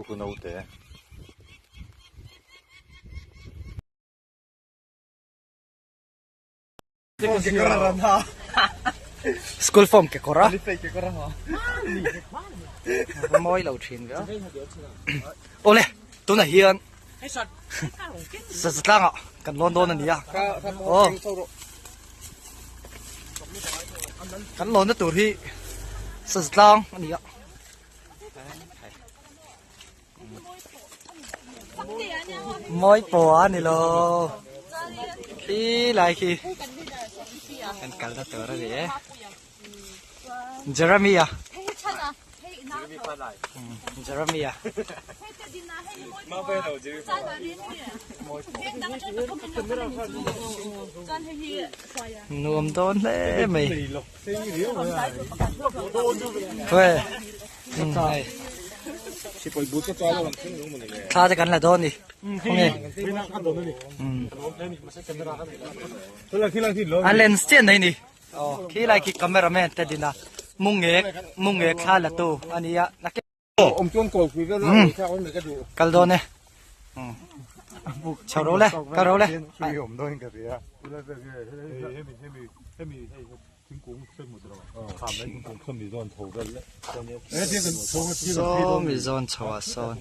คุณเอาแต่สกูลฟอร์มเกะกระมอยเราชินก็โอ้เลยตัวไหนเฮียนสัตว์ล่างอ่ะกันลอนโดนอันนี้อ่ะโอ้กันลอนตัวที่สัตว์ล่างอันนี้อ่ะมอยปัวนี่โลขี้ไรขี้กันกันละตัวอะไรเนี่ยเจอร์มี่อ่ะเจอร์มี่อ่ะนวมโดนเลยไหมเฮ้ยถ้าจะกันละโดนดิอันเลนส์เจนไหนนี่อ๋อขี้ไรขี้คัมเมราแมนแต่ดินะมุงเอกข้าละตัวอันนี้อะนักอมจวนโกคุยก็รู้แค่ว่ามันก็ดูกัลโดนเนี่ยชาวโรเลยกัลโรเลยช่วยผมด้วยกันสิฮะให้มีถึงกุ้งเส้นหมดแล้วทำได้ถึงกุ้งขึ้นมีโซนโถกันแล้วตอนนี้โซมีโซนชาวโซน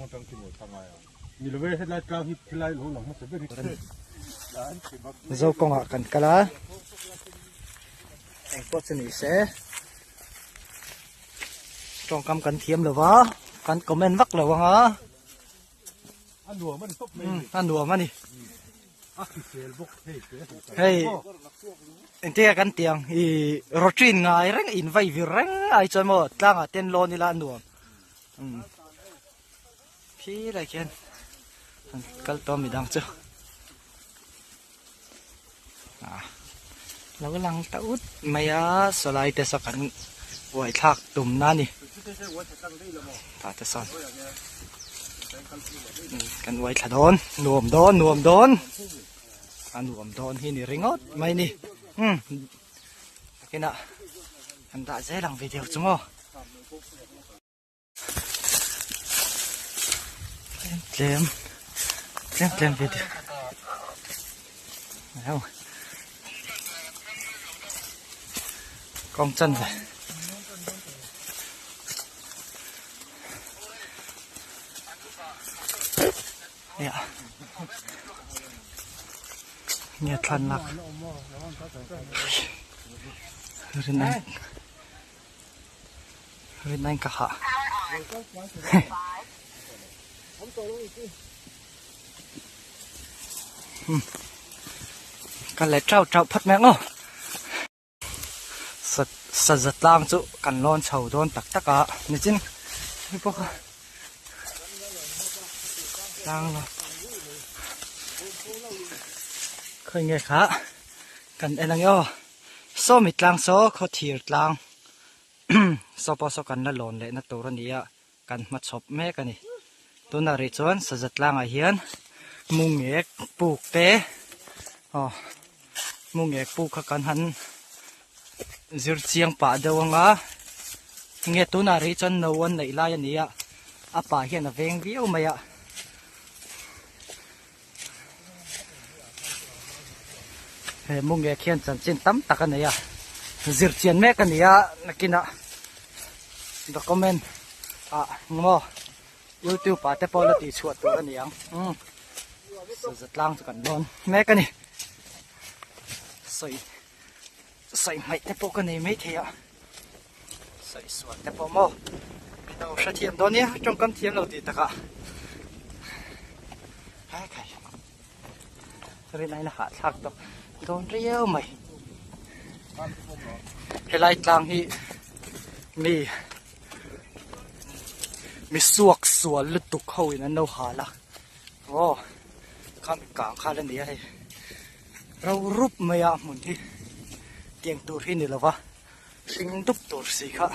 มีระเบิดให้ไล่กล้าที่ไล่หลงมันจะเป็นโซกงอ่ะกันกันละพวกนี้เสตรงกำกันเทียมหรือวะกันคอมเมนต์วักหรือวะฮะอันดัวมันตบเลยอันดัวมันนี่เฮ้ยเตี้ยกันเตียงอีรถจีนไงเร่งอินไฟวิเร่งไอจอยหมดตั้งอ่ะเต้นโลนี่ละอันดัวพี่อะไรเขียนกัลตัวมีดังจ้ะเรากำลังตะอุดไม่อะสไลด์แต่สักกันไว้ทักตุ่มนั่นนี่ตาจะสอนกันไว้ถนนหน่วมโดนอันหน่วมโดนที่นี่ริงอดไม่นี่กินอ่ะอันตาเจ๊หลังวิดีโอจุ๊มเล่มวิดีโอแล้วกองจันเลยเนี่ยทันลักเรื่องนั้นกะฮะกันเลยเจ้าพัดแมงอ๋อสัตว์ล่างจุกันร้อนเฉาโดนตักกะนี่จริงนี่พวกล่างเนาะเคยไงคะกันเอ็นังย่อโซมิดล่างโซเขาถีบล่างโซปอโซกันนั่นหล่นเลยนั่นตัวนี้กันมาชบแม่กันนี่ตัวนาริจวนสัตว์ล่างอาเฮียนมุงเอกปลูกเตะอ๋อมุงเอกปลูกกันหันจิรเชียงป่าเดวงเงี้ยตัวนาริจวนนวันในลายนี้อาป่าเฮียนเวงวิวมามุงเอกเขียนจันจินตั้มตะกันเนี่ยจิรเชียนแม่กันเนี่ยนักกินด็อกคอมเมนต์งอยูทูบป่าแต่พอละตีชวดตัวกันเนี่ยสุดล่างสุดกันนอนแม่กันนี่ใส่ไม่แต่พอกันนี่ไม่เที่ยใส่สวนแต่พอมอเราเสถียรตัวนี้จงกำเทียมเราตีตะกะใครเรื่องไหนนะหาทักตัวโดนเรียวไหมเฮลัยกลางที่มีสวกสวนลุตุกเข้าอีนั้นเราหาละโอ้ข้ามกลางข้าเรื่องนี้ให้เรารูปไม่ยากเหมือนที่เตียงตัวที่นี่แล้ววะสิงตุบตัวสิค่ะ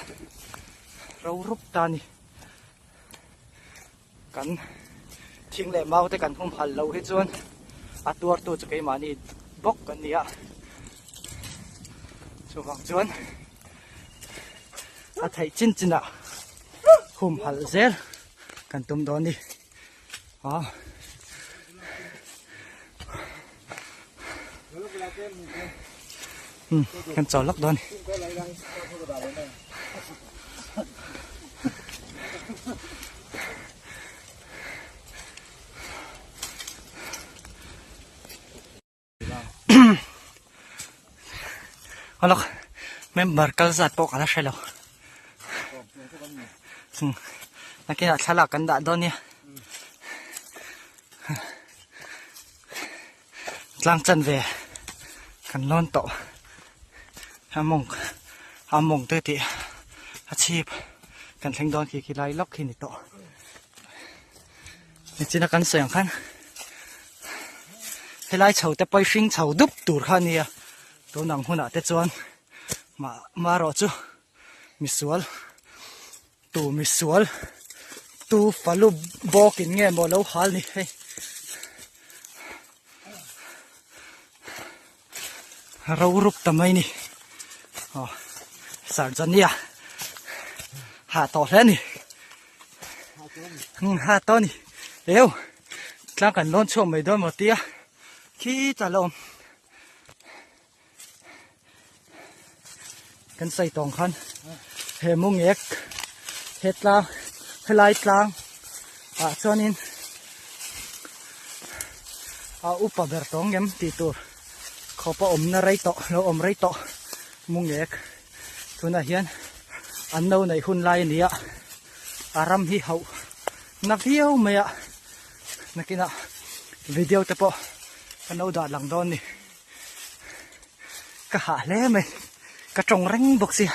เรารูปตานี่กันทิ้งแหลมเมาแต่กันพุ่มพันเราให้จวนตัวจะไปมานี่บกกันเนี่ยช่วงจวนไทยจินอ่ะพุ่มพันเซล กันตุ้มดอนดิอ๋อกันจอดลักดอนเอาล่ะเมมเบอร์กัลซัดปกอะไรใช่แล้วนักกีฬาฉลาดกันด่าดอนเนี่ยหลังจันเวกันนอนโตหามงเตติอาชีพกันเพ่งดอนขี่ไล่ล็อกขี่นิโตนี่จีนักกันเสียงขันให้ไล่เฉาแต่ไปฟิงเฉาดุบตูดขันเนี่ยตัวหนังหุ่นแต่จวนมารอจูมิสวลตูฟัลูบอกินเงี้ยบ่แล้วฮัลนี่เรารุกทำไมนี่อ๋อสารจันเนี่ยหาต่อแล้วนี่หาต่อนี่เดี๋ยวกลางกันล้นช่วงไม่โดนหมดเตี้ยขี้จะลมกันใส่ตองคันเฮมุงเอกเฮ็ดลางให้ลายกลางจอนินอุปเบอร์ตองเงี้ยตีตัวเขาปอมนาไรโตเราอมไรโตมุงเอกทุนอาเฮียนอันนู้นในหุ่นลายนี้อารมณ์ที่เขานักเที่ยวไหมอ่ะนักกินอ่ะวิดีโอจะปอกันเอาดาดหลังโดนนี่ก็หาเล่ไหมก็จงเร่งบุกเสีย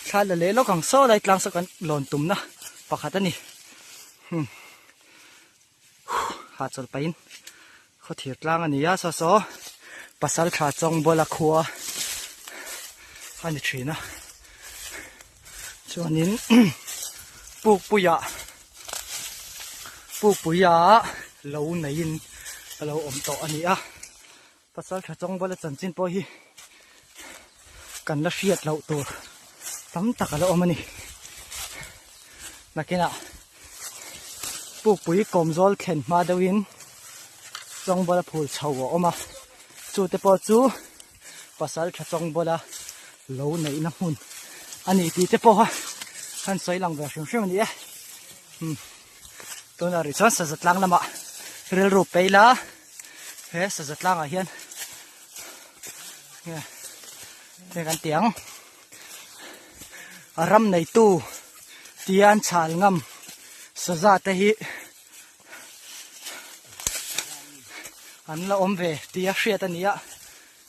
ถ้าเล่แล้วกังโซ่ได้กลางสักกันหล่นตุ่มนะปากขาดนี่หาจนไปอินเขาถีบกลางอันนี้ยาซอปัสสาวะขาจงบลาคัวอันนี้ชีนะช่วงนี้ปลูกปุยะเราไหนยินเราอมโตอันนี้ปัสสาวะขาจงบลาจันจินปอยกันละเชียดเราตัวตั้มตักเราอมมันนี่นักกินปลูกปุยกลมโจลเข็นมาเดวินจงบลาพูดชาวออกมาจูเตปอจูภาษาขจงบลาโลในน้ำหุ่นอันนี้ตีเตปอฮะขันสวยหลังแบบชุ่มๆนี่ตัวนั้นริชอนสจัดหลังละมาเรือรูปไปละเฮ้สจัดหลังอ่ะเฮียนเนี่ยเป็นกันเตียงอารมณ์ในตู้เตียนฉาลงำสจัดแต่ฮีอันละอมเวตีเชียตันนี้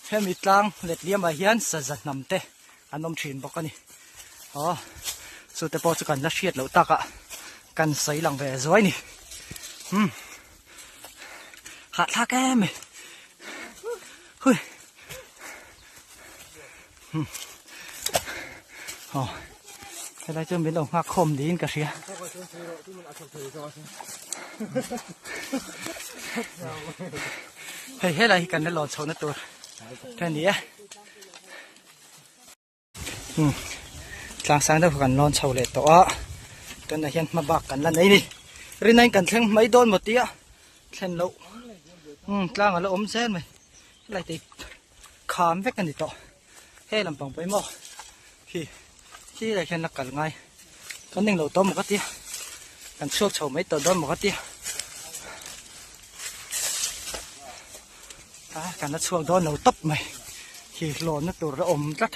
เฮมิตลังเล็ดเลี้ยมมาเฮียนสจัดนำเตอันนมชินบอกกันนี่อ๋อสุดแต่พอจะกันละเชียดเหล่าตากะกันใส่หลังเวสวยนี่ขาดท่าแก้มเฮ้ยอ๋ออะไรจะเป็นองค์หักคมดีนกันเสียเฮ้ยอะไรกันนั่นหลอนโชว์นั่นตัวแค่นี้กลางสางได้กันนอนเฉาเลยตัวจนได้เห็นมาบักกันแล้วนี่รินัยกันเชิงไม่โดนหมดเตี้ยเช่นเรากลางเราอมเส้นไหมอะไรติขามแฟกันดิต่อให้ลำปองไปหม้อที่ได้เห็นนักกันไงก็นึ่งเราต้มหมกเตี้ยกันช่วงเฉาไม่ตัวโดนหมกเตี้ยกันนัดช่วงโดนเราตบไหมที่หล่นนักตัวเราอมจัด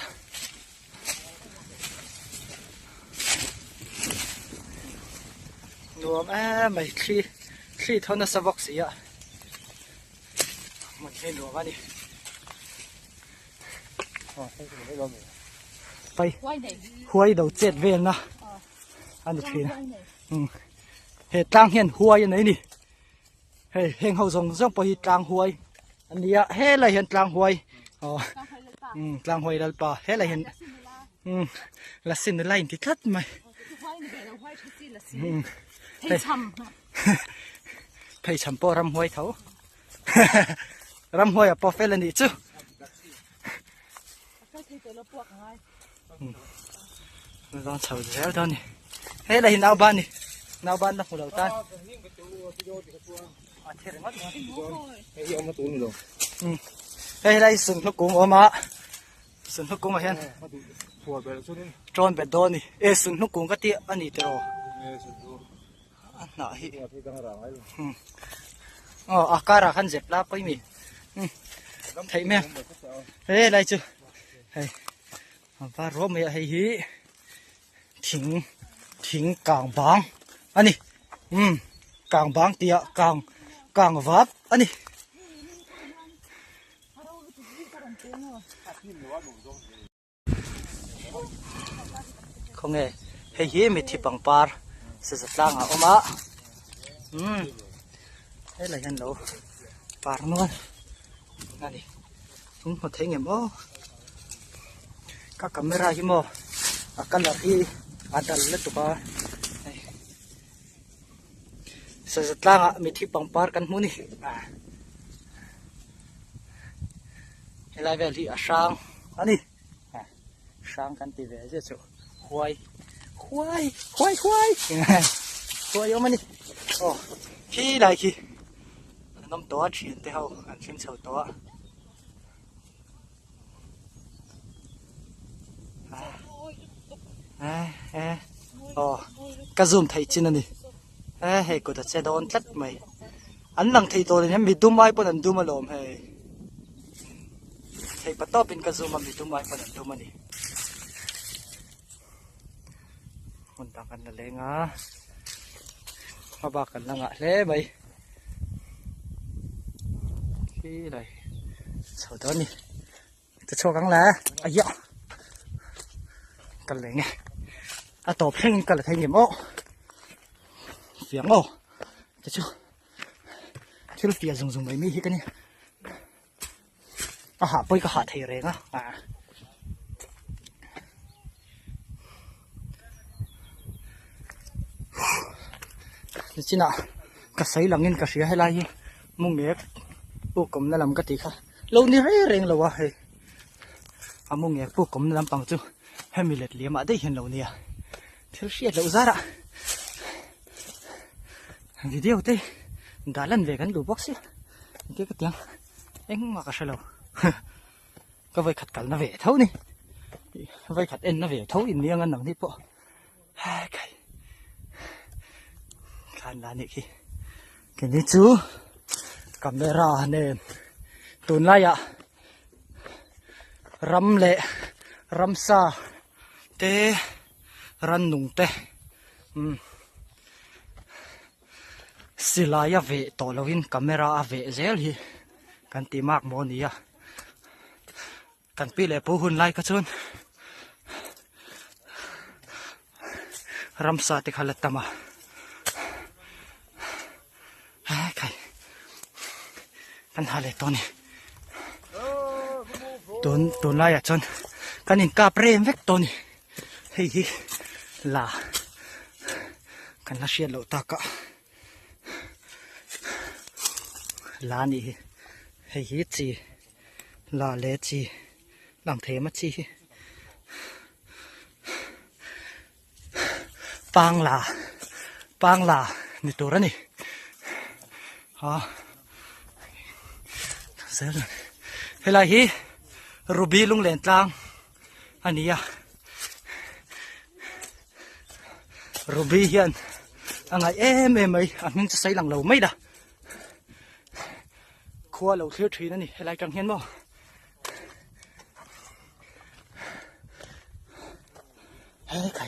รวมไม่คลีเท่านั้นสวอกเสียมันเห็นรวมว่านี่ไปห้วยเดา7 เวรนะอันนี้ทีนะเหตุกลางเห็นห้วยยังไงนี่เฮ้ยเฮงเขาส่งไปกลางห้วยอันนี้เฮ้อะไรเห็นกลางห้วยอ๋อกลางห้วยดัลปาเฮ้อะไรเห็นละสินอะไรที่ทัดไหมเพย์ชัมปอรำห้วยเถารำห้วยปอเฟลนี่จู ลองเฉาแล้วตอนนี้เฮ้ยอะไรนาวบ้านนี่นาวบ้านนักหัวเราตาเทเรงมัดเฮ้ยเอามาตูนลงเฮ้ยอะไรสุนทรกุ้งออกมาสุนทรกุ้งมาเห็นปวดไปแล้วสุดนี่โจนเป็ดโดนนี่สุนทรกุ้งก็ตีอันนี้เตอน่ะฮิอ๋ออาการขันเจ็บลาไปมีไทยแม่เฮ้ยอะไรจูเฮ้ยว่ารถไม่ให้ฮีถิงกลางบางอันนี้กลางบางเตียกลางวับอันนี้คงไงให้ฮีมีที่ปังปาร์สุดล่างอ่ะอมาให้อะไรกันเราปาร์นวลอันนี้หัวเทียงเงี้ยบ่ก็kamera himo akan lari adal letu ka setelah miti pangpar kan muni helai veli asang ani sang kan ti ve je chu huai yo mani oh ki lai ki nom to chien te hau an chim chau to cái zoom thấy trên này hay có thật xe đón chất mày anh lăng thấy tôi nên bị đun mai bọn anh đun mà lồm hay bắt to bên cái zoom mà bị đun mai bọn anh đun mà đi mình đang cần là lên á mà bà cần là ngã lẽ mày cái này sau đó nè tôi cho cắn lá ai dạoกันเลยไงต่อเพลงกันเลยไทยเงียบโอ้เสียงโอ้จะชูเสียงส่งๆไปมีกันเนี่ยหาไปก็หาไทยเรงนี่จีน่ะก็ใส่หลังเงินก็เสียให้ไรมุ่งเงียบปุ๊กกลมนั่นลำก็ตีค่ะเรานี่เร่งเลยวะเฮ้ยมุ่งเงียบปุ๊กกลมนั่นลำปังจูให้มีเล็ดเลี้ยมาได้เห็นเราเนี่ยเที่ยวเชียดเราซาระวิดีโอเต้ดาลันเวกันดูบ็อกซ์เกี่ยวกับยังเอ็งมากระเชลก็ไว้ขัดกันนะเวเท่านี้ไว้ขัดเอ็นนะเวเท่าอินเนียงันหนังนี่ปะใครขันลานี่ขี้กันนี่จูกัมเบราเนี่ยตุนไล่อะรำเละรำซาเตรันนุงเตสิลายเวตอลวินคาเมราเวเซลฮีกันตีมากโมนี่กันปีเล่ปูหุ่นไล่กระชุนรำซาติขลัดตมาใครกันหาเล่ตัวนี้ตัวไล่จนกันอินกาเปรมเวกตัวนี้เฮ้ยลากันละเชียร์โลตากะลานี่เฮ้ยจีลาเลจีลำเทมจีปังลานี่ตัวนี่เสร็จเฮ้ยไรฮีรูบี้ลุงเลนตางอันนี้รูบี้ยันอะไรไม่อันนี้จะใส่หลังเราไม่ด่ะครัวเราเที่ยวทรีนั่นนี่อะไรจังเห็นบ่เฮ้ยใคร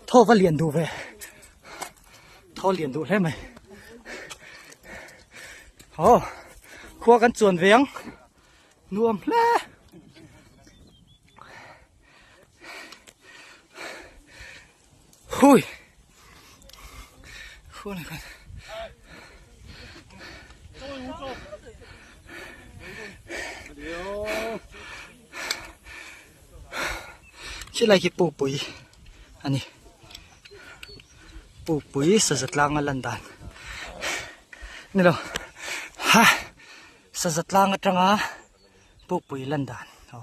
โทษว่าเรียนดูไปโทษเรียนดูได้ไหมโอ้ครัวกันส่วนเวียงนวมแล้หุยพูดอะไรกันชื่ออะไรกี่ปลูกปุ๋ยอันนี้ปลูกปุ๋ยสัตว์ล่างลันดานนี่เหรอฮะสัตว์ล่างจังอ่ะปลูกปุ๋ยลันดานอ๋อ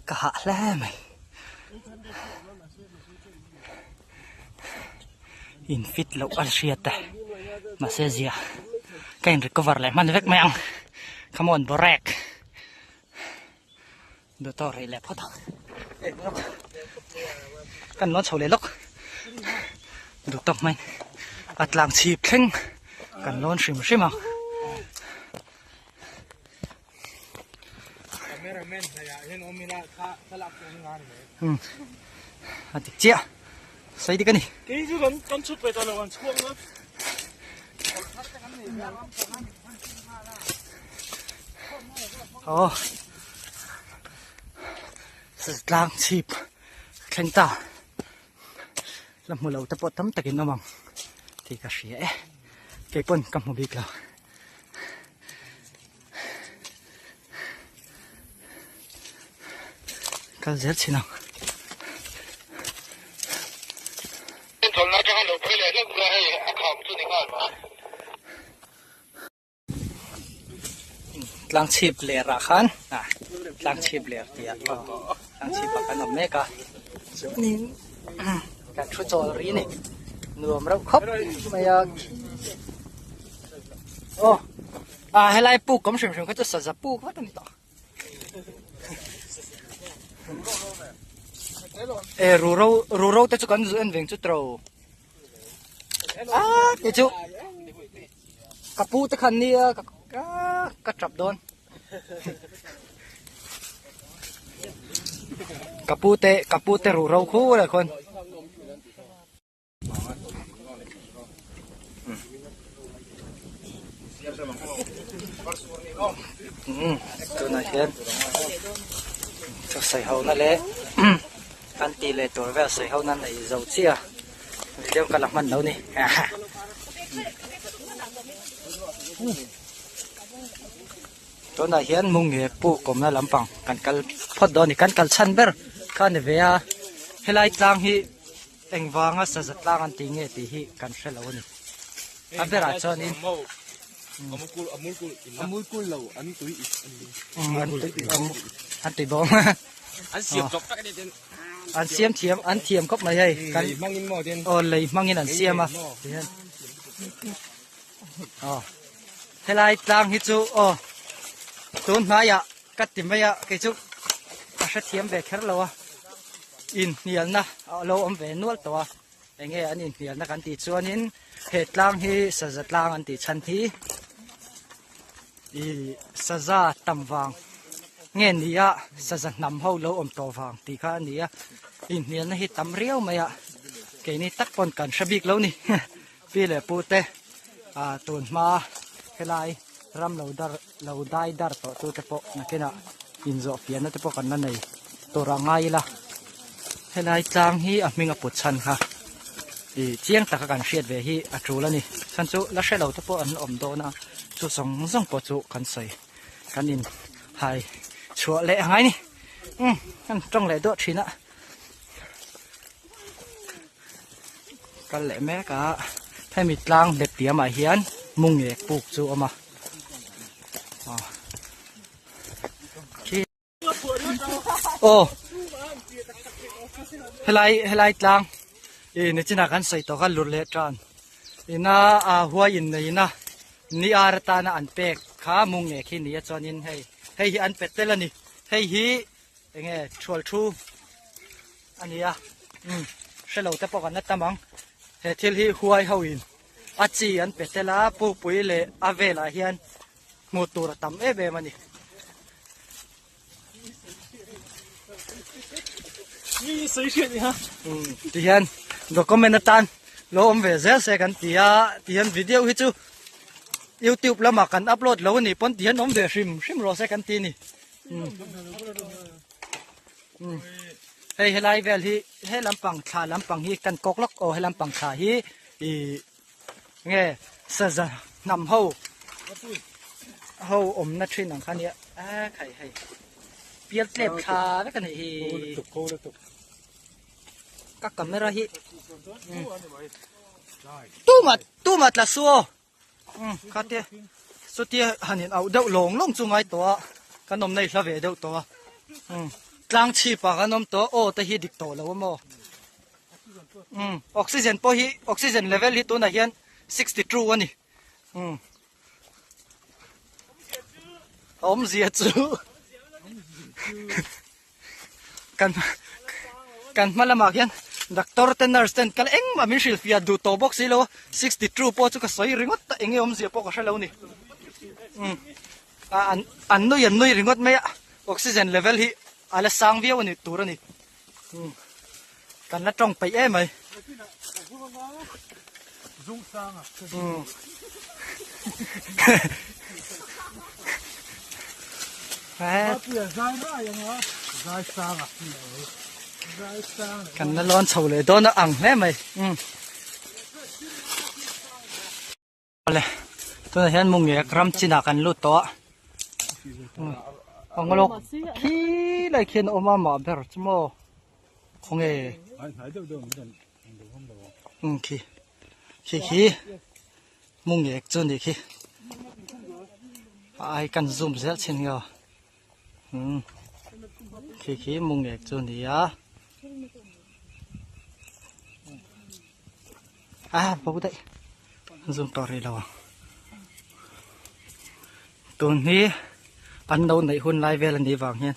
กะหะแล้วไหม in fit lo al shiata masezia kain recover le man vek mayang come on borek do to re le phot kan non chole lok do tok mai atlang chip thleng kan non shim shima cameraman saya hen omila kha salak ngan atik chia sai di kani ke ju kan chut pe ta lo kan chuang na oh atlang chip thleng ta lam mu lo ta pot tam takin nomang ti ka hria ke pon kam mu bik la kal zer chinang lang chip le ra khan lang chip le tia lang chip kan om me ka ni ka chu chol ri ni nuam rau khop maya oh helai pu kom shim shim ka chu sa za pu ka ta ni ta ru rau ta chu kan zu en veng chu tro ke chu ka pu ta khan ni ka trap don kapute ru rau khu la kon tu na hian cho sai hau na le kan ti le tor ve sai hau na nei zo chia video ka lak man lo niตัวน่ะเห็นมุงเหปูกลมน่ะลำปังกันกัลพอดอนี่กันกัลชันเบอร์ข้านี่เวียเฮลัยตางฮีเอ็งวางอ่ะสะจัดตางอันติงเอติฮีกันเชลาวนี่อันเบอร์อาจารย์นี่อมูลกุลเราอันตุยอันติบองอันเสียบจบตักนี่เด่นอันเสียมเทียมอันเทียมก็ไม่ใช่กันมังอินหม้อเด่นเลยมังอินอันเสียมอ่ะเฮลัยตางฮีจูตุนมายะกัดติมายะกิจุกษัตริย์เทียมเบคเคอร์เราอินเนียนนะเราอมเวนวลตัวเองอันอินเนียนนะกันติชวนหินเหตุล่างฮีสจัดล่างอันติชันทีสะจ่าตำวางเงี้ยนี่อะสะจัดนำเขาเราอมตัววางตีข้านี่อะอินเนียนนะฮีตำเรียวมายะเกนี่ตักปนกันชบิกแล้วนี่พี่เลยปูเตตุนมาเฮลัยรำเราได้ดาร์ต่อตัวเฉพาะนักเก็ตอินโซเฟียนนั่นเฉพาะกันนั่นเองตัวร่างไงล่ะเฮลัยจางฮีมิงอปุชันค่ะเจียงตะกันเชียดเวฮีอัจฉริยะนี่ฉันจูแล้วเชื่อเราเฉพาะอันอมโดนะจูส่งปจุกันใส่กันอินหายชัวเละไงนี่กันจ้องเละด้วยทีน่ะกันเละแม่กะให้มีกลางเด็กเตี้ยมาเฮียนมุงเอกปลูกจูออกมาโอ้เฮลัยกลางนี่จินากันใส่ตัวกันหลุดเละจานน่าหัวอินนี่นะนี่อาร์ตานะอันเป็กขามุงเอกที่นี่จอนินให้อันเป็ดเตลนี่ให้ฮียังไงชวลชูอันนี้เชลล์แต่ปกันนัดตามังเฮทิลฮีหัวเขาอินอาจีอันเป็ดเตลาปูปุยเลอาเวลาเฮียนหมดตัวตั้มเอเบมันนี่谁选的哈ที่เห็นก็คอมเมนต์ตันโลมเวเซเซกันที่เห็นวิดีโอที่จู YouTube แล้วมากันอัพโหลดแล้วนี่ปนที่เห็นน้องเวชิมรอเซกันที่นี่ให้ไลฟ์เวลที่ให้ลำปังขาลำปังฮีกันกอกล็อกโอให้ลำปังขาฮีเงี้ยเสจะนำเขาอมนัดชินหนังคันนี้ใครให้เปลี่ยนเล็บขาแล้วกันฮีกักกับไม่ระหิตู้มัดละซัวข้าเตี้ยสุดที่หันเอาเดาหลงจุงไงตัวขนมในสะเวเดาตัว ตลังชีปากันนมตัวโอ้แต่ฮีดิกโตแล้วมั้งออกซิเจนพอฮีออกซิเจนเลเวลฮีตัวไหนยัน62วันนี่เสียจูกันมาละมากยันดักตอร์เทนเนอร์สเตนกันเอ็งมามิชิลฟิอาดูโตบ็อกซี่แล้ว62พอจุกสอยริงอตเอ็งเสียพอก็ใช่แล้วนี่อันนู้ยันนู้ริงอตไม่ออกซิเจนเลเวลฮีอะไรสังเวียวันนี้ตัวนี่กันละตรงไปเอ้ไหมซุ่มซ่างอ่ะเปลี่ยนใจได้ยังไงใจซ่างอ่ะใจซ่างกันละร้อนเฉาเลยโดนอ่างแน่ไหมอะไรตัวนี้เห็นมุงเงกรำจีนากันลุดตัวang ngolok ki lai khen oma ma ber chmo khonge ki mung ek chon ni ki ai kan zoom zel chen yo ki mung ek chon ni ya babu dai zoom tori lawa tun niปันโดนในหุ่นไล่เวลันดีวางเฮียน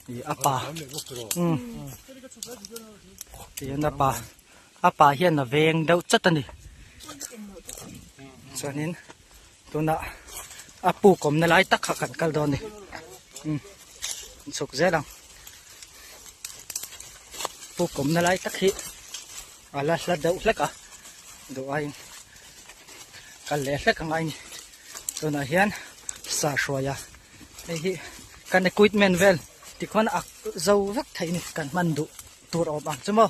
อีอาป่าเฮียนอาป่าเฮียนน่ะเวงเดาจัดตันดิส่วนนี้ตัวน่ะอาปูกลมในไล่ตักขักันกัลโดนดิสุกเสียดังปูกลมในไล่ตักหิอะไรละเดาเล็กอ่ะดูไอ้กันเล็กเล็กอะไรนี่ตัวน่ะเฮียนสาชัวยาไอ้ที่กันในกุยแมนเวลที่คนอักเจ้ารักไทยนี่กันมันดุตัวออกมาใช่ไหม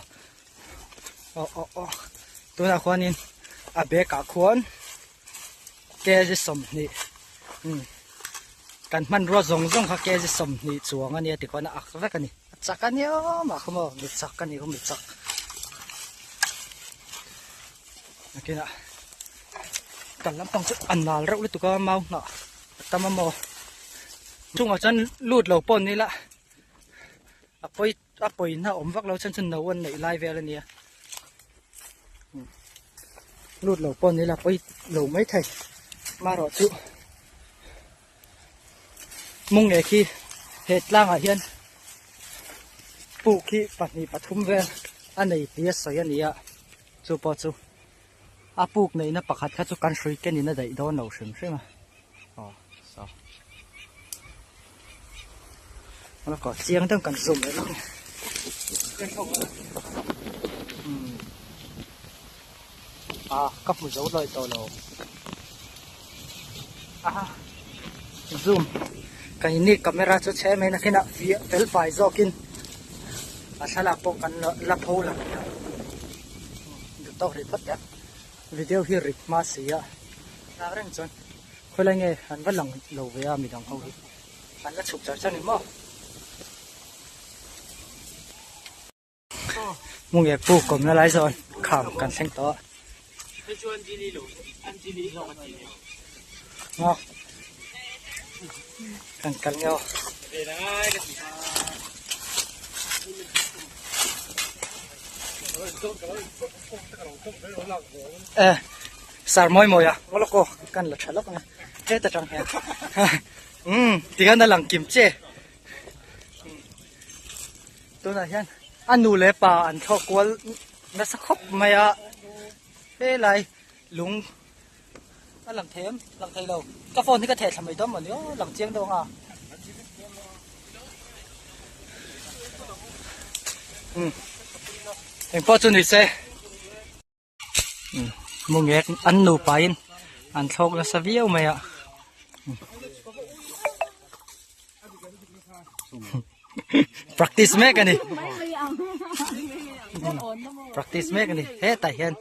ตัวนักคนนี้อาเบกาควรแกจะสมนี่กันมันรัวจงค่ะแกจะสมนี่จวงอันนี้ที่คนอักรักกันนี่จักกันเนี่ยมาขโมยมิจักกันนี่ก็มิจักโอเคนะกันลำต้องอันนาเราเลยตัวก็เมาเนาะตามมาโมช่วงอาจารย์ลูดเหล่าปนนี่ละปอยน่าอมวักเราฉันนวันในไลฟ์เวลเนี่ยลูดเหล่าปนนี่ละปอยเหล่าไม่ไทยมารอจุมุ่งเอคีเหตุล่างอาเฮียนปูคีปัตนีปทุมเวลอันไหนเปียสอยนี่อะจูปอจูปูกในน่ะปักหัดข้าจุกันช่วยกันนี่น่ะได้โดนหนูชิมใช่ไหมแล้วก็เสียงต้องกันสุ่มเลยก็มือเจ้าลอยตัวเราซูมกันนี่กล้องจะใช้ไหมนะแค่น่ะเฟลไฟจอกินฉลากปกันลับโพล่ะดูตัวรีพัดเนี่ยวิดีโอที่ริบมาเสียน่าเร่งจนคนละไงอันว่าหลังเราเวียมีดังเขาอันก็ฉุกจัดฉันนี่มั้งมุงเอกปูกลมละลายโซนขามกันเส้นต่อเนาะกันเงาสารมอยอ่ะวอลโกกันหลักฉลกนะเจ๊แต่จังแฮที่กันนั่นหลังกิมเจตัวไหนยันอันนูเล็บป่าอันชอกวลนัสคบไม่อะเฮ้ยไรลุงอันหลังเทมหลังไทยเรากาแฟนี่ก็เททำไมต้องเหมือนนี้หลังเจียงตรงอ่ะเอ็งพอจุนิเซ่มุงเอกอันนูไปอันชอกแล้วสวีเอาไหมอะpractice แม่กันนี่ practice แม่กันนี่เฮ้แต่เห็น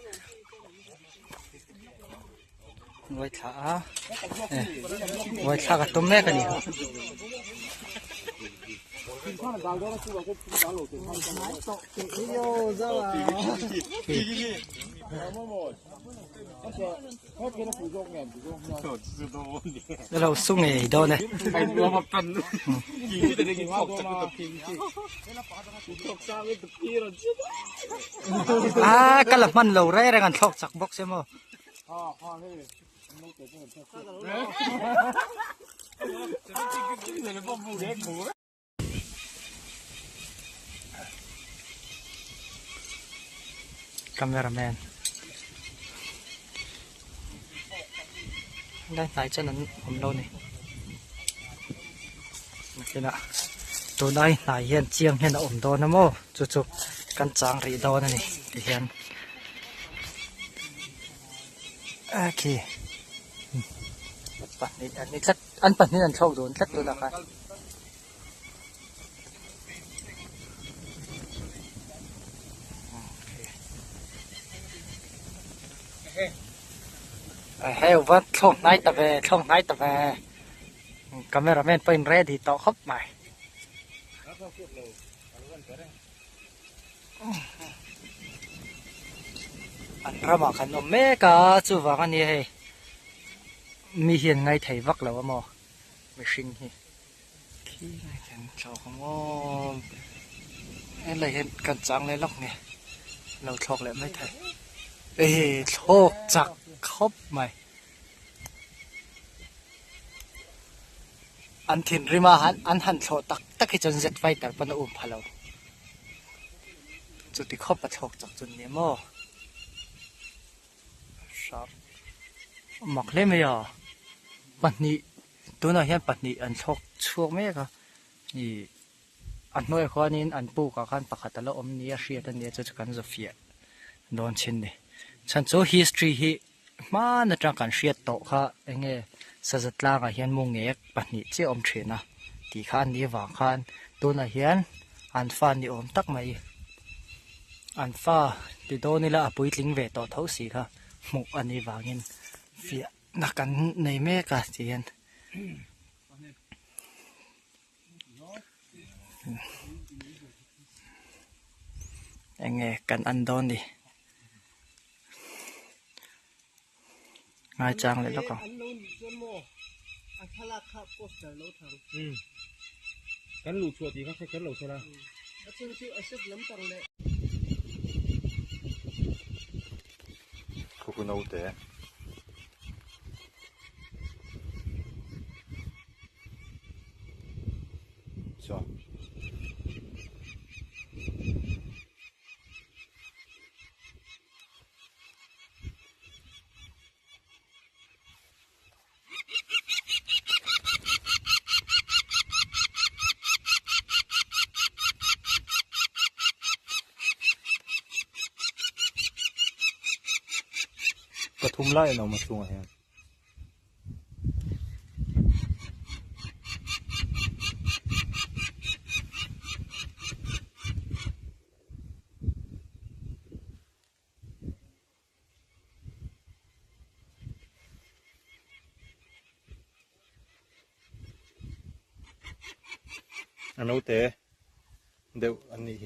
ไว้ท่ากับตุ้มแม่กันนี่ แล้วเราสุ่งไอ้โดนเนี่ย ไอ้ตัวมากันยิงที่ได้กินตกจากตะพิงที่ตกจากตะพีเราจิ๊บ กะละมันเราแร่กันทอกจากบ็อกใช่มั้ยคาเมราแมนได้สายจนนั้นผมโดนนี่นี่นะตัวได้สายเฮียนเจียงเฮียนอมโดนนะโมจุกๆกันจางรีโดนนี่เฮียนโอเคปัดนี่อันนี้อันปัดนี่อันโชคโดนชัดตัวละครับเฮ้ยว่าช่องไหนตะเวคาเมราแมนเป็นเรดีต่อครับใหม่อันระหว่างขนมแม่ก็จูว่ากันนี่ให้มีเห็นไงไทยวักแล้วว่าหมอไม่ชิงที่ขี้ไงกันเจ้าของมออะไรเห็นกันจังเลยล็อกเนี่ยเราโชคแล้วไม่ไทยโชคจักครบใหม่อันถิ่นริมาหันอันหันโชตักให้จนเจ็ดไฟแต่ปนอุ่มพะเราจุดที่ครบประโชคจากจุดนี้มั้งครับหมอกเล่ไหมอ่ะปัจนี้ตัวน้อยเห็นปัจนี้อันโชคช่วงแม่ก็นี่อันน้อยข้อนี้อันปูกับขันปะขัดตะละอมนี้เสียตันนี้จะกันจะเฟียโดนชินนี่ฉันโจ history ฮีมาในจังการเสียโตค่ะเองสะจัดลางเฮียนมุงเงกปัจนี้เจ้าอมเทรนะที่ขันนี้วางขันตัวน้อยเห็นอันฟ้านี่อมตักไหมอันฟ้าที่โดนนี่ละปุยลิงเวต่อเท่าสีค่ะหมุกอันนี้วางเงินเฟียนักกันในแม่กะเจียนยังไงกันอันโดนดิง่ายจังเลยแล้วก็กันหลุดชัวร์ดีเขาใช้กันหลุดชัวร์นะคุณเอาแต่จ้ะปทุมไล่เรามาช่วงอะไรอันนู้นเตะเดี๋ยวอันนี้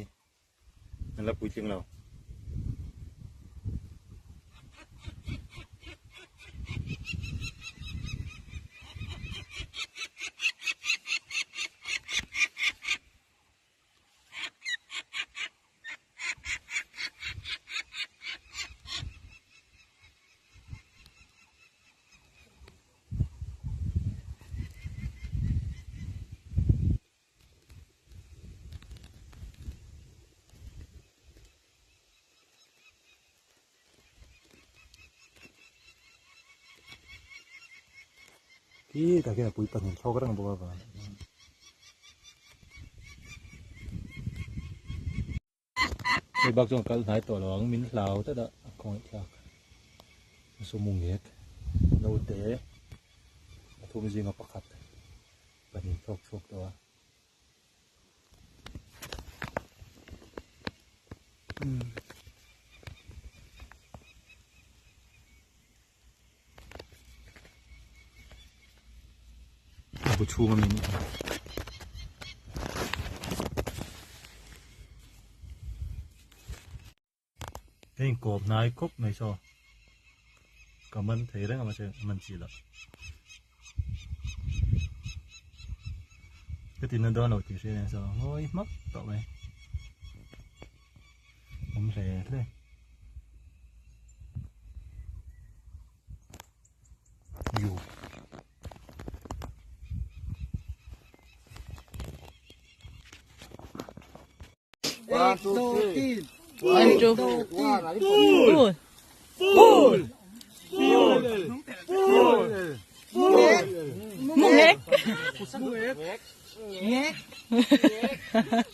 นั่นละปุ๋ยจริงเราที่แต่แค่ปุ๋ยปันเขาก็ต้องบอกว่าในบางช่วงการหายตัวหลงมิ้นเหลาแต่ละของอีกอย่างสมุงเอกโนเตะทุ่มจริงเอาประคัดปันโชคตัวบุชูมันมีเพลงกบนายกบไม่ชอบ Kaman thấy đấy mà chơi mình chỉ là cái tin nó đó đầu tiên sẽ là sao ôi mất tao mày không rẻ thế dù One, two, three. One, two, One. Mung hek. One.